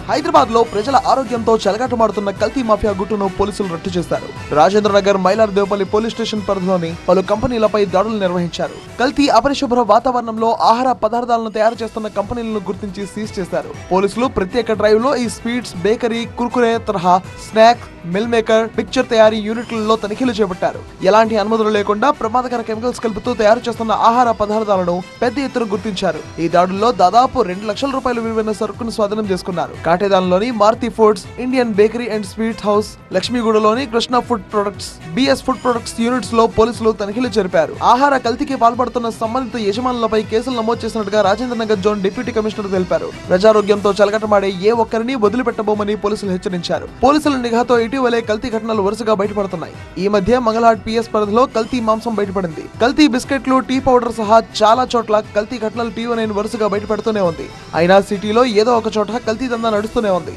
హైదరాబాద్ లో ప్రజల ఆరోగ్యంతో చెలగాటమాడుతున్న కల్తీ మాఫియా గుట్టును పోలీసులు రట్టు చేశారు. రాజేంద్ర నగర్, మైలార్దేవపల్లి పోలీస్ స్టేషన్ పరిధిలోని పలు కంపెనీలపై దాడులు నిర్వహించారు. కల్తీ, అపరిశుభ్ర వాతావరణంలో ఆహార పదార్థాలను తయారు చేస్తున్న కంపెనీలను గుర్తించి సీజ్ చేశారు. పోలీసులు ప్రత్యేక డ్రైవ్ లో ఈ స్వీట్స్, బేకరీ, కుర్కురే తరహా స్నాక్, మిల్ మేకర్, పిక్చర్ తయారీ యూనిట్లలో తనిఖీలు చేపట్టారు. ఎలాంటి అనుమతులు లేకుండా ప్రమాదకర కెమికల్స్ కలుపుతూ తయారు చేస్తున్న ఆహార పదార్థాలను పెద్ద ఎత్తున గుర్తించారు. ఈ దాడుల్లో దాదాపు 2 లక్షల రూపాయల విలువైన సరుకును స్వాధీనం చేసుకున్నారు. కాటేదాన్లోని Maruti foods, Indian bakery and sweet house, లక్ష్మీగూడలోని Krishna food products, BS food products units లో పోలీసులు తనిఖీలు జరిపారు. ఆహార కల్తీకి పాల్పడుతున్న సంబంధిత యజమానులపై కేసులు నమోదు చేసినట్టుగా Rajendra Nagar zone deputy commissioner తెలిపారు. ప్రజారోగ్యంతో చెలగటమాడే ఏ ఒక్కరిని వదిలిపెట్టబోమని పోలీసులు హెచ్చరించారు. పోలీసుల నిఘాతో ఇటీవలే కల్తీ ఘటనలు వరుసగా బయటపడుతున్నాయి. ఈ మధ్య మంగళహాట్ పిఎస్ పరిధిలో కల్తీ మాంసం బయటపడింది. కల్తీ బిస్కెట్లు, టీ పౌడర్ సహా చాలా చోట్ల కల్తీ ఘటనలు టీవీ9 వరుసగా బయటపడుతూనే ఉంది. అయినా సిటీలో ఏదో ఒక చోట కల్తీ దందా నడుస్తూనే ఉంది.